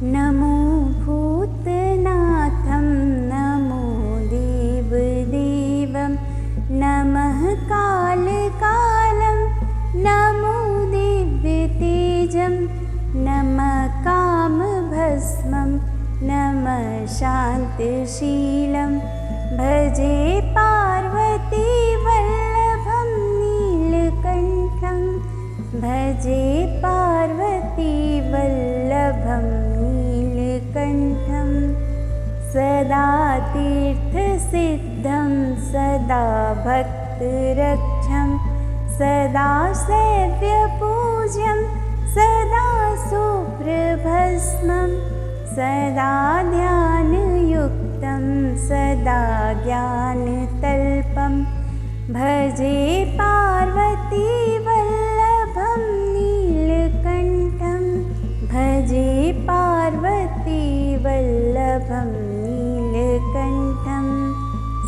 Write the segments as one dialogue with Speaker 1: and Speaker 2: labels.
Speaker 1: नमो भूतनाथं नमो देवदेवं नमः कालकालं नमो दिव्यतेजं नमः कामभस्मं नमः शान्तशीलं भजे पार्वती वल्लभं नीलकण्ठं भजे पार्वती वल्लभं नीलकण्ठं सदा तीर्थसिद्धं सदा भक्तरक्षं सदा सेव्यपूज्यं सदा शुभ्रभस्मं सदा ध्यानयुक्तं सदा ज्ञानतल्पं भजे पार्वती वल्लभं नीलकण्ठं भजे पार्वती वल्लभं नीलकण्ठं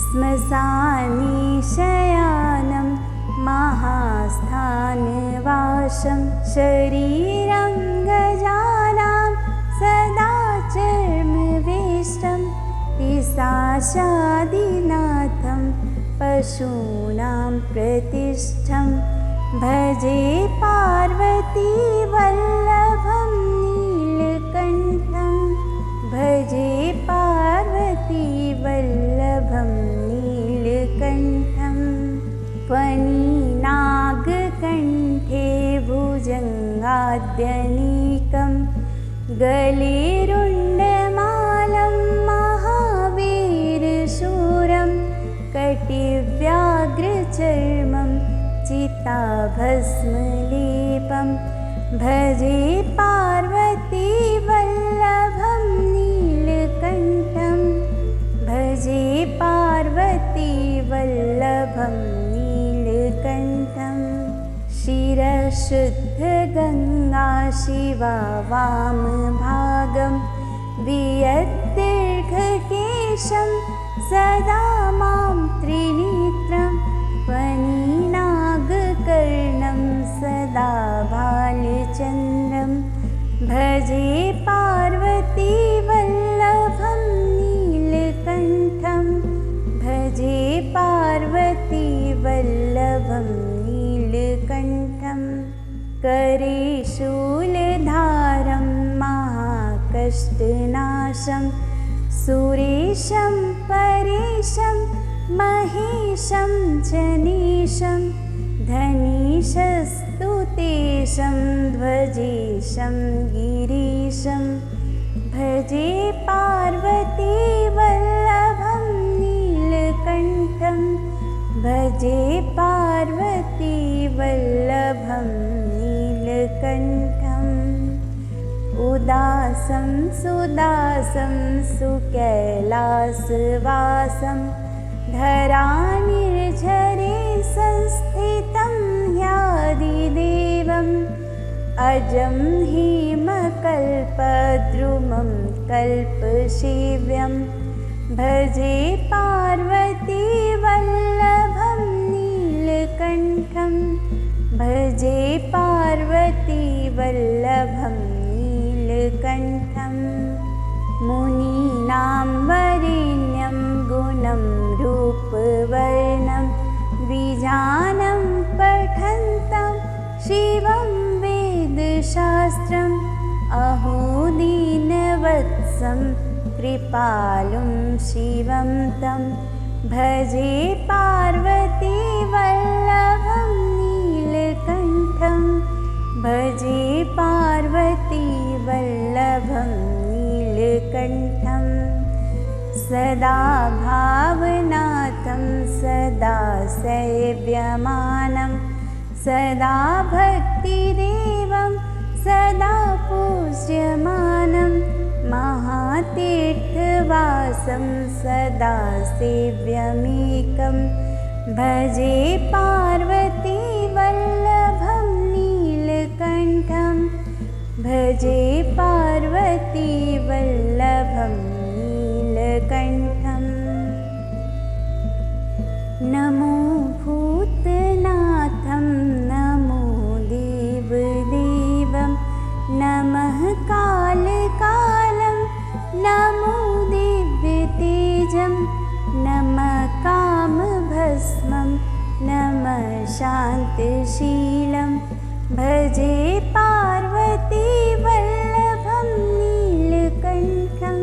Speaker 1: श्मशाने शयानं महास्थानवासं शरीरं गजानां सदा चर्मवेष्टं पिशाचादिनाथं पशूनां प्रतिष्ठं भजे पार्वती वल्लभं नीलकण्ठं भजे पार्वती वल्लभं नीलकण्ठं फणिनागकण्ठे भुजङ्गाद्यनीकं गले रुण्डमालं महावीरशूरं कटिव्याघ्रचर्मं चिताभस्मलेपं भजे पार्वती वल्लभं नीलकण्ठं भजे पार्वती वल्लभं नीलकण्ठं शिरशुद्धगङ्गा शिवा वामभागं वियद्दीर्घकेशं सदा मां त्रिनेत्रं फणिनागकर्णं सदा भालचन्द्रं भजे पार्वती वल्लभं नीलकण्ठं भजे पार्वती वल्लभं नीलकण्ठं करे शूलधारं महाकष्टनाशं सुरेशं परेशं महेशं जनेशं धनेशस्तुतेशं ध्वजेशं गिरीशं भजे पार्वती वल्लभं नीलकण्ठं भजे पार्वती वल्लभं नीलकण्ठम् उदासं सुदासं सुकैलासवासं धरानिर्झरे संस्थितं ह्यादिदेवम् अजं हेमकल्पद्रुमं कल्पसेव्यं भजे पार्वती वल्लभं नीलकण्ठं भजे पार्वती वल्लभं नीलकण्ठं मुनीनां वरेण्यं गुणं रूपवर्णं विजानं पठन्तं शिवं वेदशास्त्रम् अहो दीनवत्सं कृपालुं शिवं तं भजे पार्वती वल्लभं नीलकण्ठं भजे पार्वती वल्लभं नीलकण्ठं सदा भावनाथं सदा सेव्यमानं सदा भक्तिदेवं सदा पूज्यमानं महातीर्थवासं सदा सेव्यमेकं भजे पार्वती वल्लभं नीलकण्ठं भजे पार्वती वल्लभं नीलकण्ठम् नमो भूतनाथं नमो देवदेवं नमः कालकालं शान्तशीलं भजे पार्वती वल्लभं नीलकण्ठं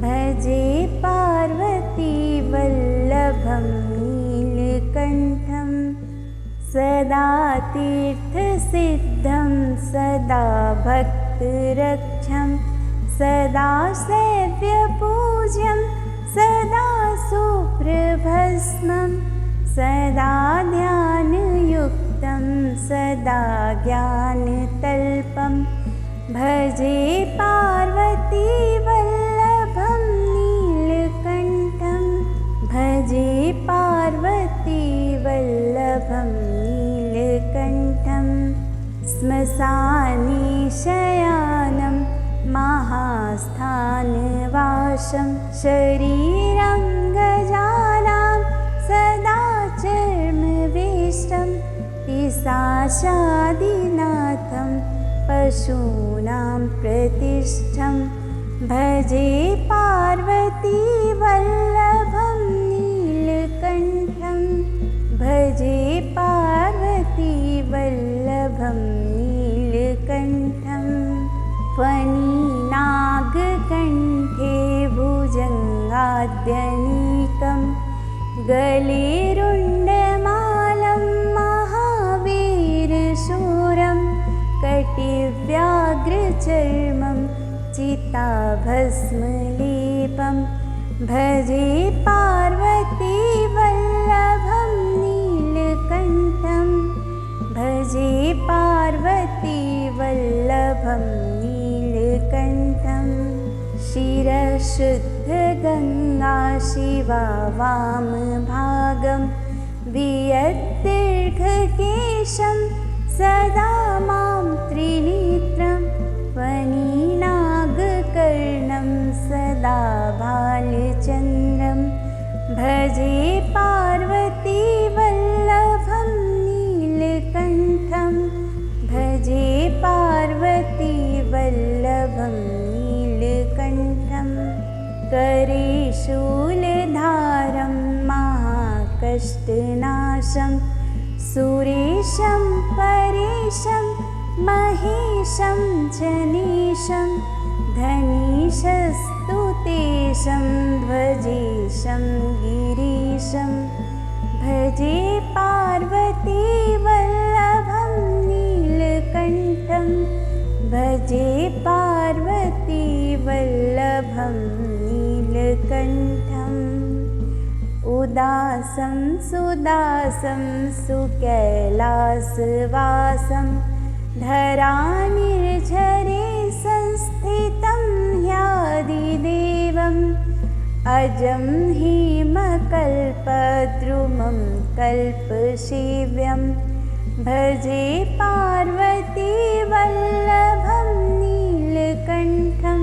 Speaker 1: भजे पार्वती वल्लभं नीलकण्ठं सदा तीर्थसिद्धं सदा भक्तरक्षं सदा सेव्यपूज्यं सदा सुप्रभस्मं सदा ध्यानयुक्तं सदा ज्ञानतल्पं भजे पार्वती वल्लभं नीलकण्ठं भजे पार्वती वल्लभं नीलकण्ठं श्मशाने शयानं महास्थानवासं शरीरं गजानां सदा चर्मवेष्टं पिशाचादिनाथं पशूनां प्रतिष्ठं भजे पार्वती वल्लभं नीलकण्ठं भजे पार्वती वल्लभं नीलकण्ठं फणिनागकण्ठे भुजङ्गाद्यनीकं गले रुण्डमालं महावीरशूरं कटिव्याघ्रचर्मं चिताभस्मलेपं भजे पार्वती वल्लभं नीलकण्ठं भजे पार्वती वल्लभं नीलकण्ठं शिरशुद्धगङ्गा शिवा वामभागं वियद्दीर्घकेशं सदा मां त्रिनेत्रं फणिनागकर्णं सदा भालचन्द्रं भजे पार्वती वल्लभं नीलकण्ठं भजे पार्वती वल्लभं नीलकण्ठं करे शूलधारं महाकष्टनाशं सुरेशं परेशं महेशं जनेशं धनीशस्तुतेशं ध्वजेशं गिरीशं भजे पार्वती वल्लभं नीलकण्ठं भजे पार्वती वल्लभं नीलकण्ठम् उदासं सुदासं सुकैलासवासं धरानिर्झरे संस्थितं ह्यादिदेवम् अजं हेमकल्पद्रुमं कल्पसेव्यं भजे पार्वती वल्लभं नीलकण्ठं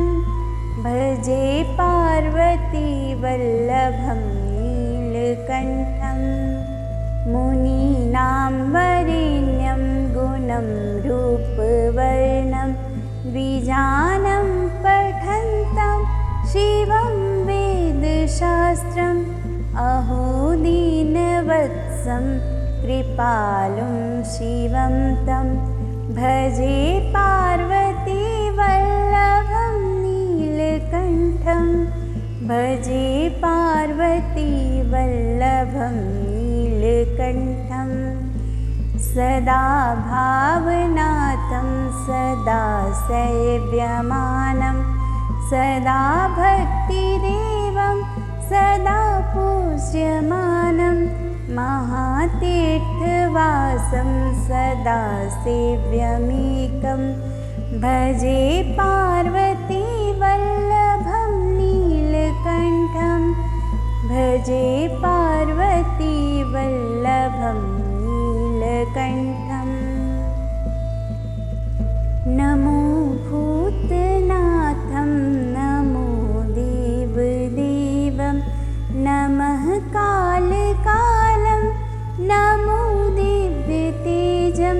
Speaker 1: भजे पार्वती वल्लभं नीलकण्ठं मुनीनां वरेण्यं गुणं रूपवर्णं द्विजानं पठन्तं शिवं वेदशास्त्रम् अहो दीनवत्सं कृपालुं शिवं तं भजे पार्वती वल्लभं नीलकण्ठं भजे पार्वती वल्लभं नीलकण्ठं सदा भावनाथं सदा सेव्यमानं सदा भक्तिदेवं सदा पूज्यमानं महातीर्थवासं सदा सेव्यमेकं भजे पार्वती वल्लभं नीलकण्ठं भजे पार्वती वल्लभं नीलकण्ठम् नमो भूतनाथं नमो देवदेवं नमः कालकालं नमो दिव्यतेजं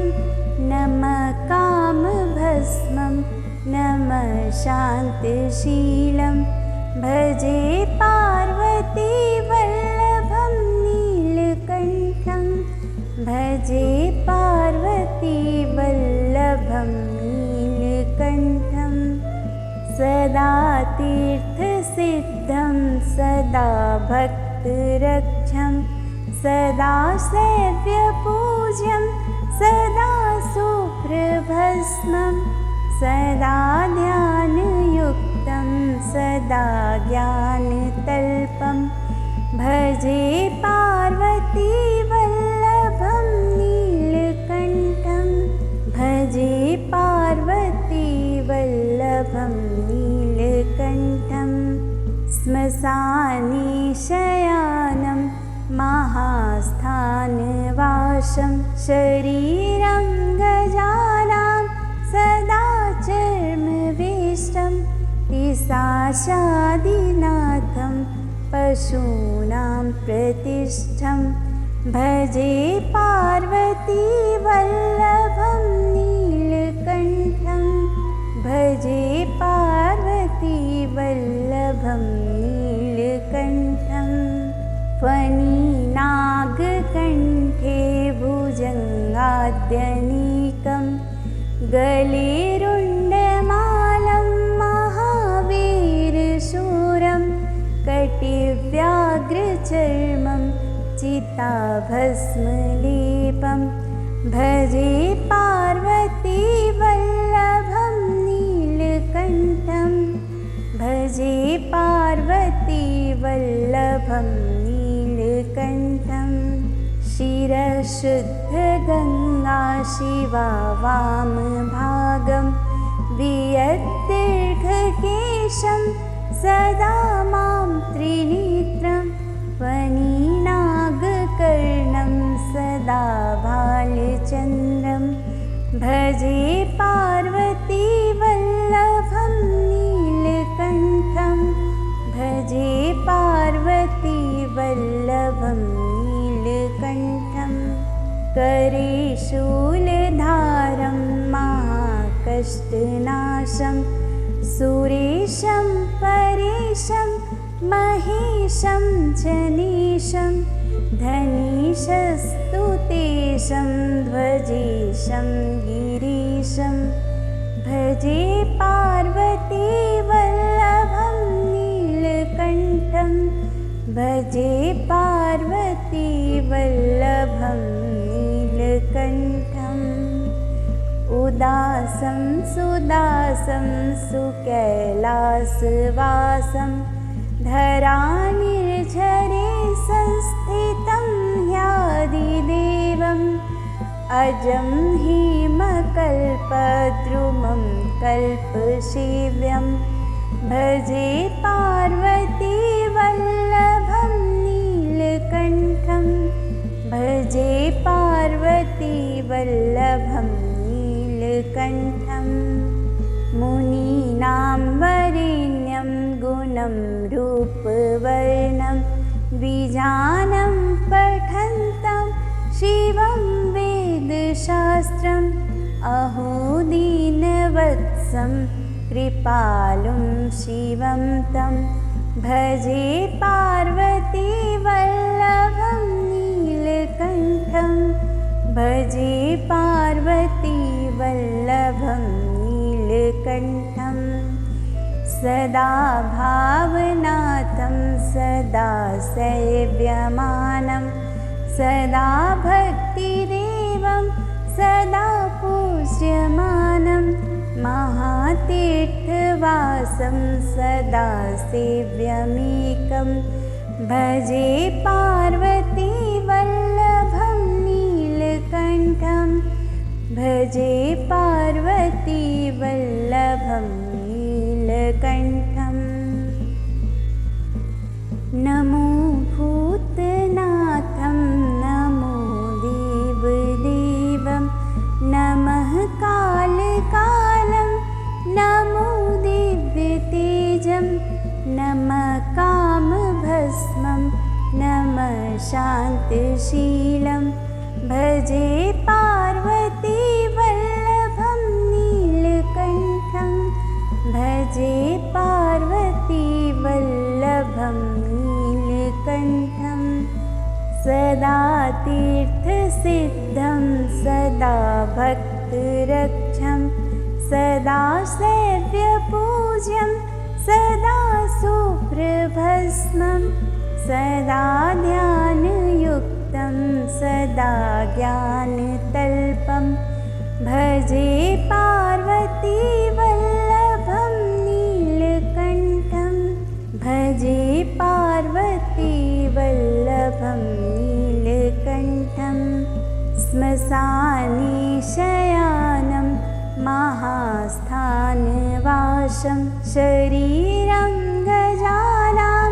Speaker 1: नमः कामभस्मं नमः शान्तशीलं भजे पार्वती वल्लभं नीलकण्ठं भजे पार्वतीवल्लभं नीलकण्ठं सदा तीर्थसिद्धं सदा भक्तरक्षं सदा सेव्यपूज्यं सदा शुभ्रभस्मं सदा ध्यानयुक्तं सदा ज्ञानतल्पं भजे पार्वतीवल्लभं नीलकण्ठं भजे पार्वतीवल्लभं नीलकण्ठं श्मशाने शयानं महास्थानवासं शरीरं गजानां सदा चर्मवेष्टं पिशाचादिनाथं पशूनां प्रतिष्ठं भजे पार्वतीवल्लभं नीलकण्ठं भजे पार्वतीवल्लभं नीलकण्ठं फणिनागकण्ठे भुजङ्गाद्यनीकं गले रुण्डमालं महावीरशूरं कटिव्याघ्रचर्मं चिताभस्मलेपं भजे पार्वतीवल्लभं नीलकण्ठं भजे पार्वतीवल्लभं नीलकण्ठं शिरशुद्धगङ्गा शिवा वामभागं वियद्दीर्घकेशं सदा मां त्रिनेत्रं फणिनागकर्णं सदा भालचन्द्रं भजे पार्वतीवल्लभं नीलकण्ठं भजे पार्वतीवल्लभं नीलकण्ठं करे शूलधारं महाकष्टनाशं सुरेशं परेशं महेशं जनेशं धनेशस्तुतेशं ध्वजेशं गिरीशं भजे पार्वतीवल्लभं नीलकण्ठं भजे पार्वतीवल्लभं नीलकण्ठम् उदासं सुदासं सुकैलासवासं धरानिर्झरे संस्थितं ह्यादिदेवम् अजं हेमकल्पद्रुमं कल्पसेव्यं भजे पार्वतीवल्लभं नीलकण्ठं भजे पार्वतीवल्लभं नीलकण्ठं मुनीनां वरेण्यं गुणं रूपवर्णं द्विजानं पठन्तं शिवं वेदशास्त्रम् अहो दीनवत्सं कृपालुं शिवं तं भजे पार्वतीवल्लभं नीलकण्ठं भजे पार्वतीवल्लभं नीलकण्ठं सदा भावनाथं सदा सेव्यमानं सदा भक्तिदेवं सदा पूज्यमानं महातीर्थवासं सदा सेव्यमेकं भजे पार्वतीवल्लभं नीलकण्ठं भजे पार्वतीवल्लभं नीलकण्ठम् नमो भूतनाथं नमो देवदेवं नमः कालकालं नमो दिव्यतेजं नमः कामभस्मं नमः शान्तशीलं भजे पार्वतीवल्लभं नीलकण्ठं भजे पार्वतीवल्लभं नीलकण्ठं सदा तीर्थसिद्धं सदा भक्तरक्षं सदा सेव्यपूज्यं सदा सुप्रभस्मं सदा ध्यानयुक्तं सदा ज्ञानतल्पं भजे पार्वतीवल्लभं नीलकण्ठं भजे पार्वतीवल्लभं नीलकण्ठं श्मशाने शयानं महास्थानवासं शरीरं गजानां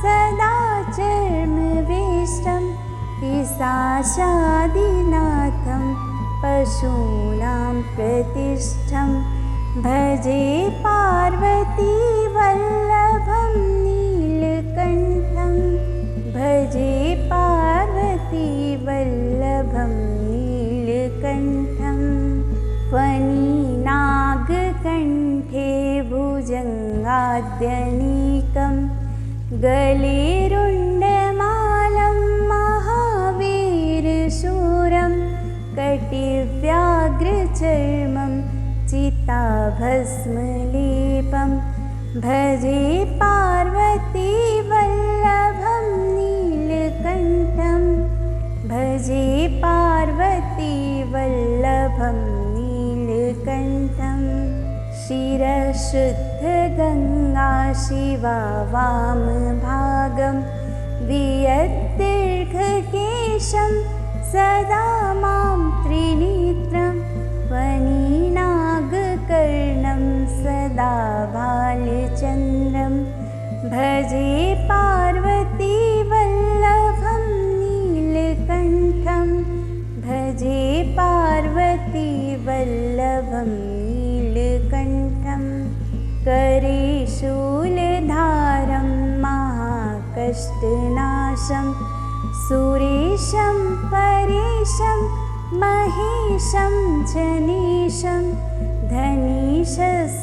Speaker 1: सदा चर्मवेष्टं पिशाचादिनाथं पशूनां प्रतिष्ठं भजे पार्वतीवल्लभं नीलकण्ठं भजे पार्वतीवल्लभं नीलकण्ठं फणिनागकण्ठे भुजङ्गाद्यनीकं गले रुण्डमालं महावीरशूरं कटिव्याघ्रचर्मं चिताभस्मलेपं भजे पार्वतीवल्लभं नीलकण्ठं भजे पार्वतीवल्लभं नीलकण्ठं शिरशुद्धगङ्गा शिवा वामभागं वियद्दीर्घकेशं सदा मां त्रिनेत्रं फणिनागकर्णं सदा भालचन्द्रं भजे पार्वतीवल्लभं नीलकण्ठं भजे पार्वतीवल्लभं नीलकण्ठं करे शूलधारं महाकष्टनाशं सुरेशं परेशं महेशं जनेशं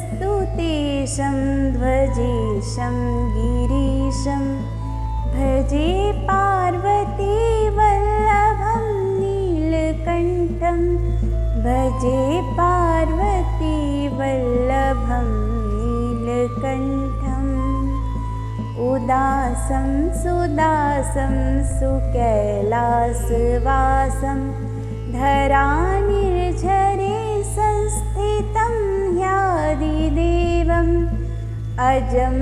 Speaker 1: धनेशस्तुतेशं ध्वजेशं गिरीशं भजे पार्वतीवल्लभं नीलकण्ठं भजे पार्वतीवल्लभं नीलकण्ठम् उदासं सुदासं सुकैलासवासं धरानिर्झरे संस्थितं ह्यादिदेवम् अजं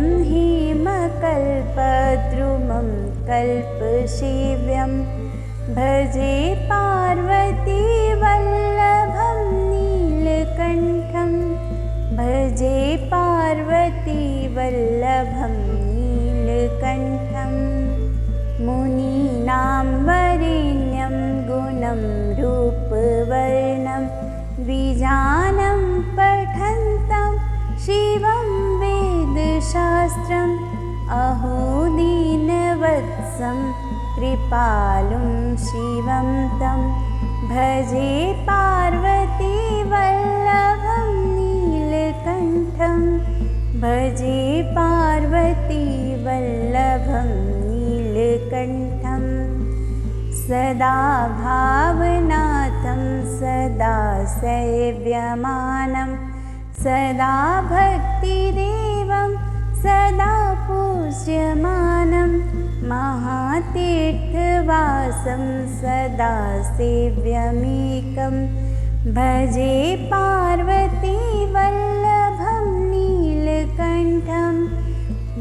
Speaker 1: हेमकल्पद्रुमं कल्पसेव्यं भजे पार्वतीवल्लभं नीलकण्ठं भजे पार्वतीवल्लभं नीलकण्ठं मुनीनां वरेण्यं गुणं रूपवर्णं द्विजानं पठन्तं शिवं वेदशास्त्रम् अहो दीनवत्सं कृपालुं शिवं तं भजे पार्वतीवल्लभं नीलकण्ठं भजे पार्वतीवल्लभं नीलकण्ठं सदा भावनाथं सदा सेव्यमानं सदा भक्तिदेवं सदा पूज्यमानं महातीर्थवासं सदा सेव्यमेकं भजे पार्वतीवल्लभं नीलकण्ठं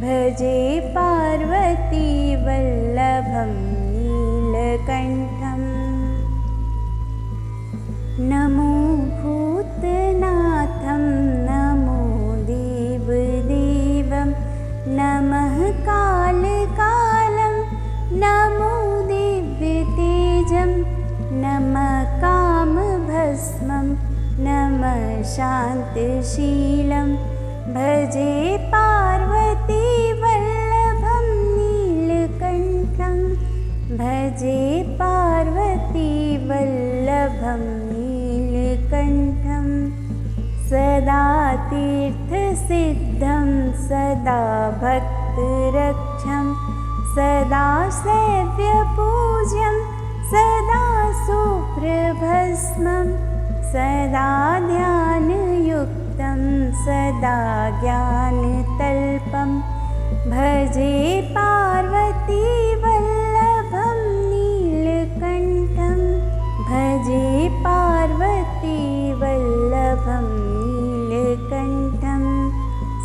Speaker 1: भजे पार्वतीवल्लभं नीलकण्ठम् नमो भूतनाथं नमो देवदेवं नमः कालकालं नमो दिव्यतेजं नमः कामभस्मं नमः शान्तशीलं भजे पार्वतीवल्लभं नीलकण्ठं भजे पार्वतीवल्लभं नीलकण्ठं सदा तीर्थसिद्धं सदा भक्तरक्षं सदा सेव्यपूज्यं सदा सुप्रभस्मं सदा ध्यानयुक्तं सदा ज्ञानतल्पं भजे पार्वती वल्लभं नीलकण्ठं भजे पार्वती वल्लभं नीलकण्ठं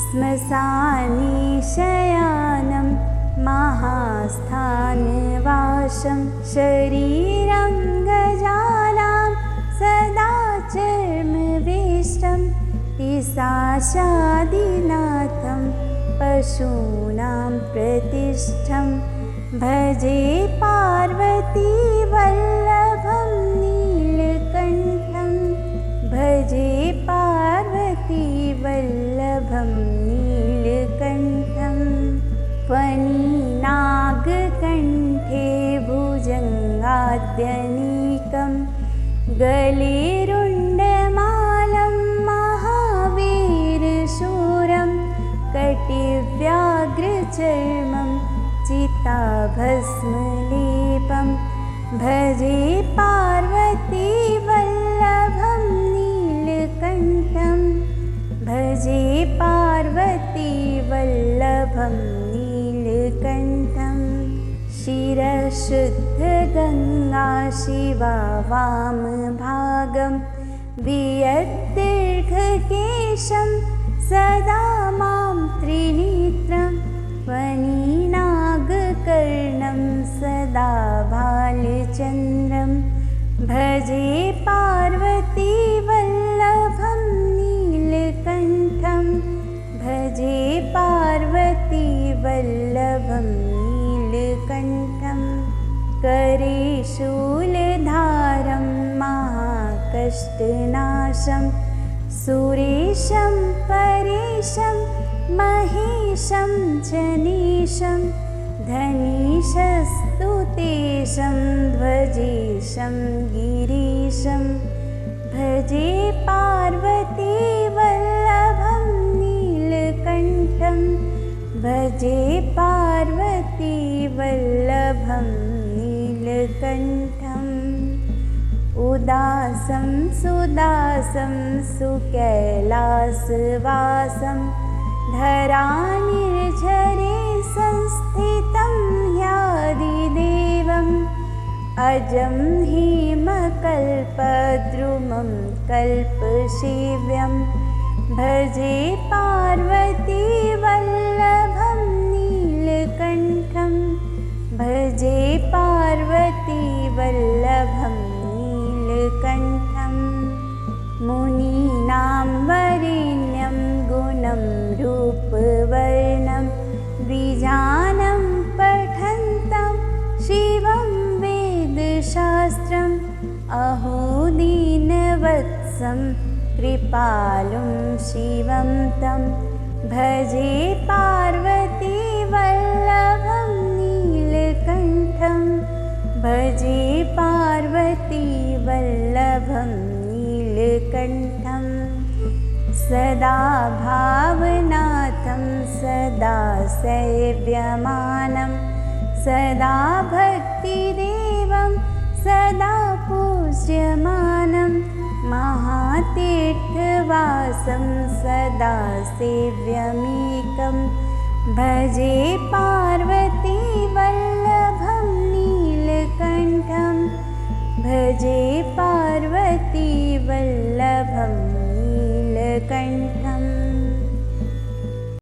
Speaker 1: श्मशाने शयानं महास्थानवासं शरीरं गजानां सदा चर्मवेष्टं पिशाचादिनाथं पशूनां प्रतिष्ठं भजे पार्वती वल्लभं नीलकण्ठं भजे पार्वती वल्लभं नीलकण्ठं फणिनागकण्ठे भुजङ्गाद्यनीकं गलेरुण्डमालं महावीरशूरं कटिव्याघ्रचर्मं चिताभस्मलेपं भजे पार्वती वल्लभं नीलकण्ठं भजे पार्वती वल्लभं नीलकण्ठं शिरशुद्धगङ्गा शिवा वामभागं वियद्दीर्घकेशं सदा मां त्रिनेत्रं फणिनागकर्णं सदा भालचन्द्रं भजे पार्वती वल्लभं नीलकण्ठं भजे पार्वती वल्लभं नीलकण्ठं करे शूलधारं महाकष्टनाशं सुरेशं परेशं महेशं जनेशं धनीशस्तुतेशं ध्वजेशं गिरीशं भजे पार्वती वल्लभं नीलकण्ठं भजे पार्वती वल्लभं नीलकण्ठम् उदासं सुदासं सुकैलासवासं धरानिर्झरे संस्थितं ह्यादिदेवम् अजं हेमकल्पद्रुमं कल्पसेव्यं भजे पार्वती वल्लभं नीलकण्ठं भजे पार्वती वल्लभं नीलकण्ठं मुनीनां वरेण्यं गुणं रूपवर्णं बीजानं पठन्तं शिवं वेदशास्त्रम् अहो दीनवत्सं कृपालुं शिवं तं भजे पार्वती वल्लभं नीलकण्ठं भजे पार्वती वल्लभं नीलकण्ठं सदा भावनाथं सदा सेव्यमानं सदा भक्तिदेवं सदा पूज्यमानं महातीर्थवासं सदा सेव्यमेकं भजे पार्वती वल्लभं नीलकण्ठं भजे पार्वती वल्लभं